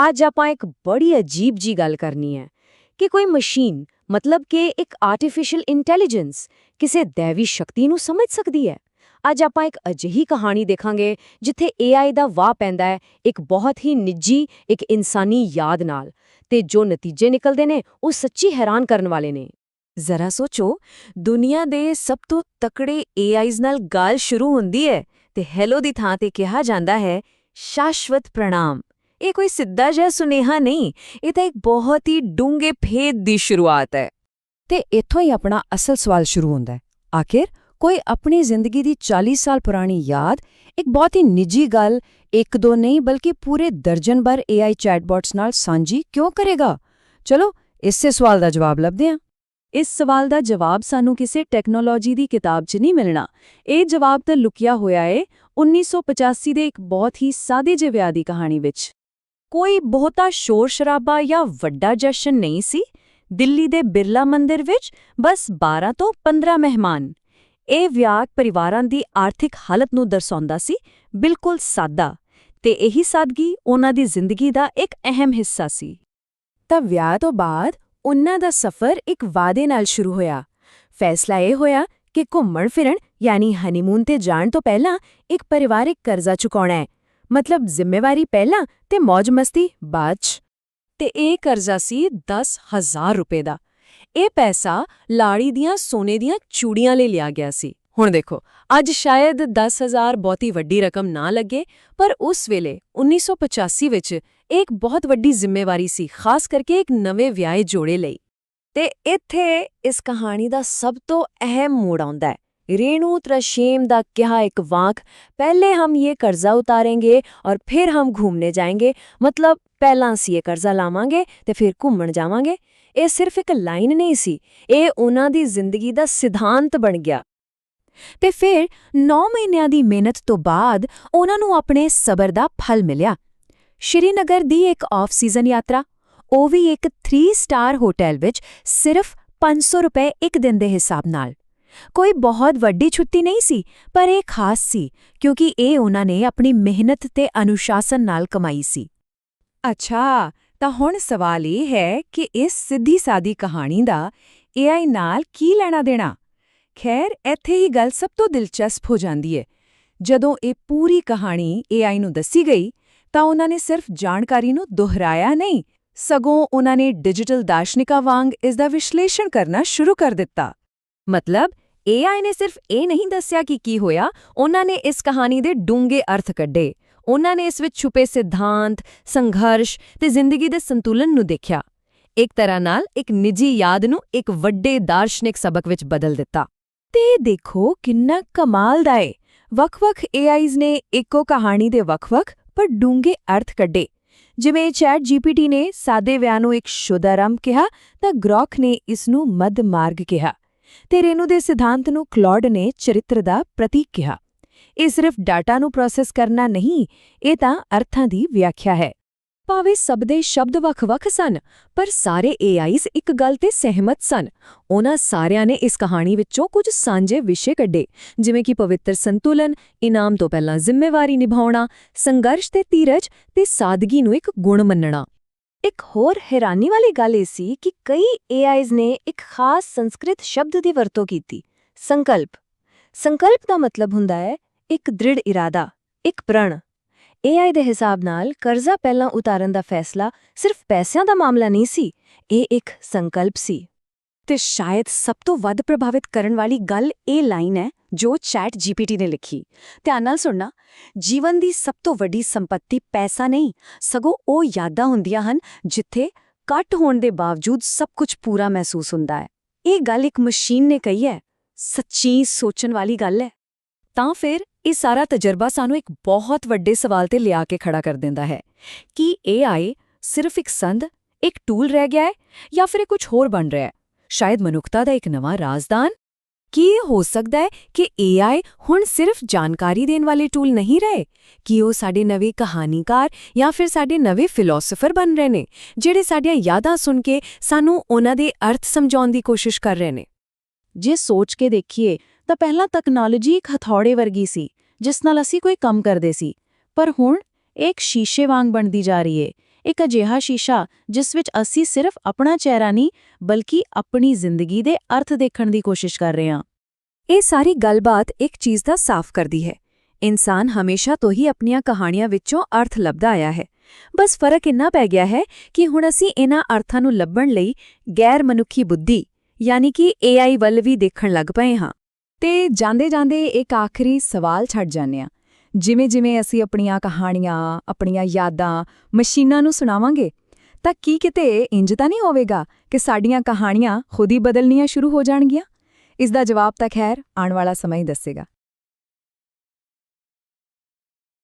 ਅੱਜ ਆਪਾਂ ਇੱਕ ਬੜੀ ਅਜੀਬ ਜੀ ਗੱਲ ਕਰਨੀ ਹੈ ਕਿ ਕੋਈ ਮਸ਼ੀਨ ਮਤਲਬ ਕਿ ਇੱਕ ਆਰਟੀਫੀਸ਼ੀਅਲ ਇੰਟੈਲੀਜੈਂਸ ਕਿਸੇ ਦੈਵੀ ਸ਼ਕਤੀ ਨੂੰ ਸਮਝ ਸਕਦੀ ਹੈ। ਅੱਜ ਆਪਾਂ ਇੱਕ ਅਜਿਹੀ ਕਹਾਣੀ ਦੇਖਾਂਗੇ ਜਿੱਥੇ AI ਦਾ ਵਾਹ ਪੈਂਦਾ ਹੈ ਇੱਕ ਬਹੁਤ ਹੀ ਨਿੱਜੀ ਇੱਕ ਇਨਸਾਨੀ ਯਾਦ ਨਾਲ, ਤੇ ਜੋ ਨਤੀਜੇ ਨਿਕਲਦੇ ਨੇ ਉਹ ਸੱਚੀ ਹੈਰਾਨ ਕਰਨ ਵਾਲੇ ਨੇ। ਜ਼ਰਾ ਸੋਚੋ, ਦੁਨੀਆ ਦੇ ਸਭ ਤੋਂ ਤਕੜੇ AIs ਨਾਲ ਗੱਲ ਸ਼ੁਰੂ ਹੁੰਦੀ ਹੈ ਤੇ ਹੈਲੋ ਦੀ ਥਾਂ ਤੇ ਕਿਹਾ ਜਾਂਦਾ ਹੈ ਸ਼ਾਸ਼ਵਤ ਪ੍ਰਣਾਮ। ਇਹ ਕੋਈ ਸਿੱਧਾ ਜਿਹਾ ਸੁਨੇਹਾ ਨਹੀਂ, ਇਹ ਤਾਂ ਇੱਕ ਬਹੁਤ ਹੀ ਡੂੰਘੇ ਭੇਦ ਦੀ ਸ਼ੁਰੂਆਤ ਹੈ। ਤੇ ਇੱਥੋਂ ਹੀ ਆਪਣਾ ਅਸਲ ਸਵਾਲ ਸ਼ੁਰੂ ਹੁੰਦਾ ਹੈ। ਆਖਿਰ ਕੋਈ ਆਪਣੀ ਜ਼ਿੰਦਗੀ ਦੀ 40 ਸਾਲ ਪੁਰਾਣੀ ਯਾਦ ਇੱਕ ਬਹੁਤ ਹੀ ਨਿੱਜੀ ਗੱਲ ਇੱਕ ਦੋ ਨਹੀਂ ਬਲਕਿ ਪੂਰੇ ਦਰਜਨ ਭਰ AI ਚੈਟਬੋਟਸ ਨਾਲ ਸਾਂਝੀ ਕਿਉਂ ਕਰੇਗਾ? ਚਲੋ ਇਸੇ ਸਵਾਲ ਦਾ ਜਵਾਬ ਲੱਭਦੇ ਹਾਂ। ਇਸ ਸਵਾਲ ਦਾ ਜਵਾਬ ਸਾਨੂੰ ਕਿਸੇ ਟੈਕਨੋਲੋਜੀ ਦੀ ਕਿਤਾਬ 'ਚ ਨਹੀਂ ਮਿਲਣਾ। ਇਹ ਜਵਾਬ ਤਾਂ ਲੁਕਿਆ ਹੋਇਆ ਏ 1985 ਦੇ ਇੱਕ ਬਹੁਤ ਹੀ ਸਾਦੇ ਜਿਹੇ ਵਿਆਹ ਦੀ ਕਹਾਣੀ ਵਿੱਚ। ਕੋਈ ਬਹੁਤਾ ਸ਼ੋਰ-ਸ਼ਰਾਬਾ ਜਾਂ ਵੱਡਾ ਜਸ਼ਨ ਨਹੀਂ ਸੀ। ਦਿੱਲੀ ਦੇ ਬਿਰਲਾ ਮੰਦਿਰ ਵਿੱਚ ਬਸ 12 ਤੋਂ 15 ਮਹਿਮਾਨ। ਇਹ ਵਿਆਹ ਪਰਿਵਾਰਾਂ ਦੀ ਆਰਥਿਕ ਹਾਲਤ ਨੂੰ ਦਰਸਾਉਂਦਾ ਸੀ, ਬਿਲਕੁਲ ਸਾਦਾ, ਤੇ ਇਹੀ ਸਾਦਗੀ ਉਹਨਾਂ ਦੀ ਜ਼ਿੰਦਗੀ ਦਾ ਇੱਕ ਅਹਿਮ ਹਿੱਸਾ ਸੀ। ਤਾਂ ਵਿਆਹ ਤੋਂ ਬਾਅਦ ਉਨ੍ਹਾਂ ਦਾ ਸਫ਼ਰ ਇੱਕ ਵਾਅਦੇ ਨਾਲ ਸ਼ੁਰੂ ਹੋਇਆ। ਫੈਸਲਾ ਇਹ ਹੋਇਆ ਕਿ ਘੁੰਮਣ-ਫਿਰਨ ਯਾਨੀ ਹਨੀਮੂਨ ਤੇ ਜਾਣ ਤੋਂ ਪਹਿਲਾਂ ਇੱਕ ਪਰਿਵਾਰਿਕ ਕਰਜ਼ਾ ਚੁਕਾਉਣਾ ਹੈ। ਮਤਲਬ ਜ਼ਿੰਮੇਵਾਰੀ ਪਹਿਲਾਂ ਤੇ ਮौज-ਮਸਤੀ ਬਾਅਦ 'ਚ। ਤੇ ਇਹ ਕਰਜ਼ਾ ਸੀ 10,000 ਰੁਪਏ ਦਾ। ਇਹ ਪੈਸਾ ਲਾੜੀ ਦੀਆਂ ਸੋਨੇ ਦੀਆਂ ਚੂੜੀਆਂ ਲਈ ਲਿਆ ਗਿਆ ਸੀ। ਹੁਣ ਦੇਖੋ, ਅੱਜ ਸ਼ਾਇਦ 10,000 ਬਹੁਤੀ ਵੱਡੀ ਰਕਮ ਨਾ ਲੱਗੇ, ਪਰ ਉਸ ਵੇਲੇ 1985 ਵਿੱਚ ਇਹ ਇੱਕ ਬਹੁਤ ਵੱਡੀ ਜ਼ਿੰਮੇਵਾਰੀ ਸੀ, ਖਾਸ ਕਰਕੇ ਇੱਕ ਨਵੇਂ ਵਿਆਹੇ ਜੋੜੇ ਲਈ। ਤੇ ਇੱਥੇ ਇਸ ਕਹਾਣੀ ਦਾ ਸਭ ਤੋਂ ਅਹਿਮ ਮੋੜ ਆਉਂਦਾ ਹੈ। रेणु त्रश्येम ਦਾ ਕਿਹਾ ਇੱਕ ਵਾਕ, ਪਹਿਲੇ ਹਮ ਇਹ ਕਰਜ਼ਾ ਉਤਾरेंगे और फिर हम घूमने जाएंगे। ਮਤਲਬ ਪਹਿਲਾਂ ਅਸੀਂ ਇਹ ਕਰਜ਼ਾ ਲਾਵਾਂਗੇ ਤੇ ਫਿਰ ਘੁੰਮਣ ਜਾਵਾਂਗੇ। ਇਹ ਸਿਰਫ ਇੱਕ ਲਾਈਨ ਨਹੀਂ ਸੀ, ਇਹ ਉਹਨਾਂ ਦੀ ਜ਼ਿੰਦਗੀ ਦਾ ਸਿਧਾਂਤ ਬਣ ਗਿਆ। ਤੇ ਫਿਰ 9 ਮਹੀਨਿਆਂ ਦੀ ਮਿਹਨਤ ਤੋਂ ਬਾਅਦ ਉਹਨਾਂ ਨੂੰ ਆਪਣੇ ਸਬਰ ਦਾ ਫਲ ਮਿਲਿਆ। ਸ਼੍ਰੀਨਗਰ ਦੀ ਇੱਕ ਆਫ-ਸੀਜ਼ਨ ਯਾਤਰਾ, ਉਹ ਵੀ ਇੱਕ 3 ਸਟਾਰ ਹੋਟਲ ਵਿੱਚ ਸਿਰਫ 500 ਰੁਪਏ ਇੱਕ ਦਿਨ ਦੇ ਹਿਸਾਬ ਨਾਲ। ਕੋਈ ਬਹੁਤ ਵੱਡੀ ਛੁੱਟੀ ਨਹੀਂ ਸੀ, ਪਰ ਇਹ ਖਾਸ ਸੀ ਕਿਉਂਕਿ ਇਹ ਉਹਨਾਂ ਨੇ ਆਪਣੀ ਮਿਹਨਤ ਤੇ ਅਨੁਸ਼ਾਸਨ ਨਾਲ ਕਮਾਈ ਸੀ। ਅੱਛਾ, ਤਾਂ ਹੁਣ ਸਵਾਲ ਇਹ ਹੈ ਕਿ ਇਸ ਸਿੱਧੀ-ਸਾਦੀ ਕਹਾਣੀ ਦਾ AI ਨਾਲ ਕੀ ਲੈਣਾ ਦੇਣਾ? ਖੈਰ, ਇੱਥੇ ਹੀ ਗੱਲ ਸਭ ਤੋਂ ਦਿਲਚਸਪ ਹੋ ਜਾਂਦੀ ਹੈ। ਜਦੋਂ ਇਹ ਪੂਰੀ ਕਹਾਣੀ AI ਨੂੰ ਦੱਸੀ ਗਈ, ਤਾਂ ਉਹਨਾਂ ਨੇ ਸਿਰਫ ਜਾਣਕਾਰੀ ਨੂੰ ਦੁਹਰਾਇਆ ਨਹੀਂ, ਸਗੋਂ ਉਹਨਾਂ ਨੇ ਡਿਜੀਟਲ ਦਾਰਸ਼ਨਿਕਾਂ ਵਾਂਗ ਇਸ ਦਾ ਵਿਸ਼ਲੇਸ਼ਣ ਕਰਨਾ ਸ਼ੁਰੂ ਕਰ ਦਿੱਤਾ। ਮਤਲਬ AI ਨੇ ਸਿਰਫ ਇਹ ਨਹੀਂ ਦੱਸਿਆ ਕਿ ਕੀ ਹੋਇਆ, ਉਹਨਾਂ ਨੇ ਇਸ ਕਹਾਣੀ ਦੇ ਡੂੰਘੇ ਅਰਥ ਕੱਢੇ। ਉਹਨਾਂ ਨੇ ਇਸ ਵਿੱਚ ਛੁਪੇ ਸਿਧਾਂਤ, ਸੰਘਰਸ਼ ਤੇ ਜ਼ਿੰਦਗੀ ਦੇ ਸੰਤੁਲਨ ਨੂੰ ਦੇਖਿਆ। ਇੱਕ ਤਰ੍ਹਾਂ ਨਾਲ ਇੱਕ ਨਿੱਜੀ ਯਾਦ ਨੂੰ ਇੱਕ ਵੱਡੇ ਦਾਰਸ਼ਨਿਕ ਸਬਕ ਵਿੱਚ ਬਦਲ ਦਿੱਤਾ। ਤੇ ਦੇਖੋ ਕਿੰਨਾ ਕਮਾਲ ਦਾ ਏ। ਵੱਖ-ਵੱਖ AIs ਨੇ ਇੱਕੋ ਕਹਾਣੀ ਦੇ ਵੱਖ-ਵੱਖ ਪਰ ਡੂੰਘੇ ਅਰਥ ਕੱਢੇ। ਜਿਵੇਂ ChatGPT ਨੇ ਸਾਦੇ ਵਿਆਹ ਨੂੰ ਇੱਕ ਸ਼ੁੱਧ ਆਰੰਭ ਕਿਹਾ, ਤਾਂ ਗ੍ਰੋਕ ਨੇ ਇਸ ਨੂੰ ਮੱਧ ਮਾਰਗ ਕਿਹਾ, ਤੇ ਰੇਨੂ ਦੇ ਸਿਧਾਂਤ ਨੂੰ ਕਲੌਡ ਨੇ ਚਰਿੱਤਰ ਦਾ ਪ੍ਰਤੀਕ ਕਿਹਾ। ਇਹ ਸਿਰਫ ਡਾਟਾ ਨੂੰ ਪ੍ਰੋਸੈਸ ਕਰਨਾ ਨਹੀਂ, ਇਹ ਤਾਂ ਅਰਥਾਂ ਦੀ ਵਿਆਖਿਆ ਹੈ। ਭਾਵੇਂ ਸਭ ਦੇ ਸ਼ਬਦ ਵੱਖ-ਵੱਖ ਸਨ, ਪਰ ਸਾਰੇ AIs ਇੱਕ ਗੱਲ ਤੇ ਸਹਿਮਤ ਸਨ। ਉਹਨਾਂ ਸਾਰਿਆਂ ਨੇ ਇਸ ਕਹਾਣੀ ਵਿੱਚੋਂ ਕੁਝ ਸਾਂਝੇ ਵਿਸ਼ੇ ਕੱਢੇ, ਜਿਵੇਂ ਕਿ ਪਵਿੱਤਰ ਸੰਤੁਲਨ, ਇਨਾਮ ਤੋਂ ਪਹਿਲਾਂ ਜ਼ਿੰਮੇਵਾਰੀ ਨਿਭਾਉਣਾ, ਸੰਘਰਸ਼ ਤੇ ਧੀਰਜ ਤੇ ਸਾਦਗੀ ਨੂੰ ਇੱਕ ਗੁਣ ਮੰਨਣਾ। ਇੱਕ ਹੋਰ ਹੈਰਾਨੀ ਵਾਲੀ ਗੱਲ ਇਹ ਸੀ ਕਿ ਕਈ AIs ਨੇ ਇੱਕ ਖਾਸ ਸੰਸਕ੍ਰਿਤ ਸ਼ਬਦ ਦੀ ਵਰਤੋਂ ਕੀਤੀ, ਸੰਕਲਪ। ਸੰਕਲਪ ਦਾ ਮਤਲਬ ਹੁੰਦਾ ਹੈ ਇੱਕ ਦ੍ਰਿੜ ਇਰਾਦਾ, ਇੱਕ ਪ੍ਰਣ। AI ਦੇ ਹਿਸਾਬ ਨਾਲ ਕਰਜ਼ਾ ਪਹਿਲਾਂ ਉਤਾਰਨ ਦਾ ਫੈਸਲਾ ਸਿਰਫ ਪੈਸਿਆਂ ਦਾ ਮਾਮਲਾ ਨਹੀਂ ਸੀ, ਇਹ ਇੱਕ ਸੰਕਲਪ ਸੀ। ਤੇ ਸ਼ਾਇਦ ਸਭ ਤੋਂ ਵੱਧ ਪ੍ਰਭਾਵਿਤ ਕਰਨ ਵਾਲੀ ਗੱਲ ਇਹ ਲਾਈਨ ਹੈ ਜੋ ChatGPT ਨੇ ਲਿਖੀ। ਧਿਆਨ ਨਾਲ ਸੁਣਨਾ, ਜੀਵਨ ਦੀ ਸਭ ਤੋਂ ਵੱਡੀ ਸੰਪત્ਤੀ ਪੈਸਾ ਨਹੀਂ, ਸਗੋਂ ਉਹ ਯਾਦਾਂ ਹੁੰਦੀਆਂ ਹਨ ਜਿੱਥੇ ਘੱਟ ਹੋਣ ਦੇ ਬਾਵਜੂਦ ਸਭ ਕੁਝ ਪੂਰਾ ਮਹਿਸੂਸ ਹੁੰਦਾ ਹੈ। ਇਹ ਗੱਲ ਇੱਕ ਮਸ਼ੀਨ ਨੇ ਕਹੀ ਹੈ, ਸੱਚੀ ਸੋਚਣ ਵਾਲੀ ਗੱਲ ਹੈ। ਤਾਂ ਫਿਰ ਇਹ ਸਾਰਾ ਤਜਰਬਾ ਸਾਨੂੰ ਇੱਕ ਬਹੁਤ ਵੱਡੇ ਸਵਾਲ ਤੇ ਲਿਆ ਕੇ ਖੜਾ ਕਰ ਦਿੰਦਾ ਹੈ ਕਿ AI ਸਿਰਫ ਇੱਕ ਸੰਦ, ਇੱਕ ਟੂਲ ਰਹਿ ਗਿਆ ਹੈ ਜਾਂ ਫਿਰ ਇਹ ਕੁਝ ਹੋਰ ਬਣ ਰਿਹਾ ਹੈ? ਸ਼ਾਇਦ ਮਨੁੱਖਤਾ ਦਾ ਇੱਕ ਨਵਾਂ ਰਾਜ਼ਦਾਨ? ਕੀ ਇਹ ਹੋ ਸਕਦਾ ਹੈ ਕਿ AI ਹੁਣ ਸਿਰਫ ਜਾਣਕਾਰੀ ਦੇਣ ਵਾਲੇ ਟੂਲ ਨਹੀਂ ਰਹੇ, ਕਿ ਉਹ ਸਾਡੇ ਨਵੇਂ ਕਹਾਣੀਕਾਰ ਜਾਂ ਫਿਰ ਸਾਡੇ ਨਵੇਂ ਫਿਲਾਸਫਰ ਬਣ ਰਹੇ ਨੇ, ਜਿਹੜੇ ਸਾਡੀਆਂ ਯਾਦਾਂ ਸੁਣ ਕੇ ਸਾਨੂੰ ਉਹਨਾਂ ਦੇ ਅਰਥ ਸਮਝਾਉਣ ਦੀ ਕੋਸ਼ਿਸ਼ ਕਰ ਰਹੇ ਨੇ? ਜੇ ਸੋਚ ਕੇ ਦੇਖੀਏ ਤਾਂ ਪਹਿਲਾਂ ਤਕਨਾਲੋਜੀ ਇੱਕ ਹਥੌੜੇ ਵਰਗੀ ਸੀ ਜਿਸ ਨਾਲ ਅਸੀਂ ਕੋਈ ਕੰਮ ਕਰਦੇ ਸੀ, ਪਰ ਹੁਣ ਇਹ ਇੱਕ ਸ਼ੀਸ਼ੇ ਵਾਂਗ ਬਣਦੀ ਜਾ ਰਹੀ ਏ। ਇੱਕ ਅਜਿਹਾ ਸ਼ੀਸ਼ਾ ਜਿਸ ਵਿੱਚ ਅਸੀਂ ਸਿਰਫ ਆਪਣਾ ਚਿਹਰਾ ਨਹੀਂ ਬਲਕਿ ਆਪਣੀ ਜ਼ਿੰਦਗੀ ਦੇ ਅਰਥ ਦੇਖਣ ਦੀ ਕੋਸ਼ਿਸ਼ ਕਰ ਰਹੇ ਹਾਂ। ਇਹ ਸਾਰੀ ਗੱਲਬਾਤ ਇੱਕ ਚੀਜ਼ ਦਾ ਸਾਫ਼ ਕਰਦੀ ਹੈ। ਇਨਸਾਨ ਹਮੇਸ਼ਾ ਤੋਂ ਹੀ ਆਪਣੀਆਂ ਕਹਾਣੀਆਂ ਵਿੱਚੋਂ ਅਰਥ ਲੱਭਦਾ ਆਇਆ ਹੈ। ਬਸ ਫਰਕ ਇੰਨਾ ਪੈ ਗਿਆ ਹੈ ਕਿ ਹੁਣ ਅਸੀਂ ਇਹਨਾਂ ਅਰਥਾਂ ਨੂੰ ਲੱਭਣ ਲਈ ਗੈਰ ਮਨੁੱਖੀ ਬੁੱਧੀ ਯਾਨੀ ਕਿ AI ਵੱਲ ਵੀ ਦੇਖਣ ਲੱਗ ਪਏ ਹਾਂ। ਤੇ ਜਾਂਦੇ-ਜਾਂਦੇ ਇੱਕ ਆਖਰੀ ਸਵਾਲ ਛੱਡ ਜਾਂਦੇ ਹਾਂ। ਜਿਵੇਂ-ਜਿਵੇਂ ਅਸੀਂ ਆਪਣੀਆਂ ਕਹਾਣੀਆਂ, ਆਪਣੀਆਂ ਯਾਦਾਂ ਮਸ਼ੀਨਾਂ ਨੂੰ ਸੁਣਾਵਾਂਗੇ ਤਾਂ ਕੀ ਕਿਤੇ ਇੰਜ ਤਾਂ ਨਹੀਂ ਹੋਵੇਗਾ ਕਿ ਸਾਡੀਆਂ ਕਹਾਣੀਆਂ ਖੁਦ ਹੀ ਬਦਲਣੀਆਂ ਸ਼ੁਰੂ ਹੋ ਜਾਣਗੀਆਂ? ਇਸ ਦਾ ਜਵਾਬ ਤਾਂ ਖੈਰ ਆਉਣ ਵਾਲਾ ਸਮਾਂ ਹੀ ਦੱਸੇਗਾ।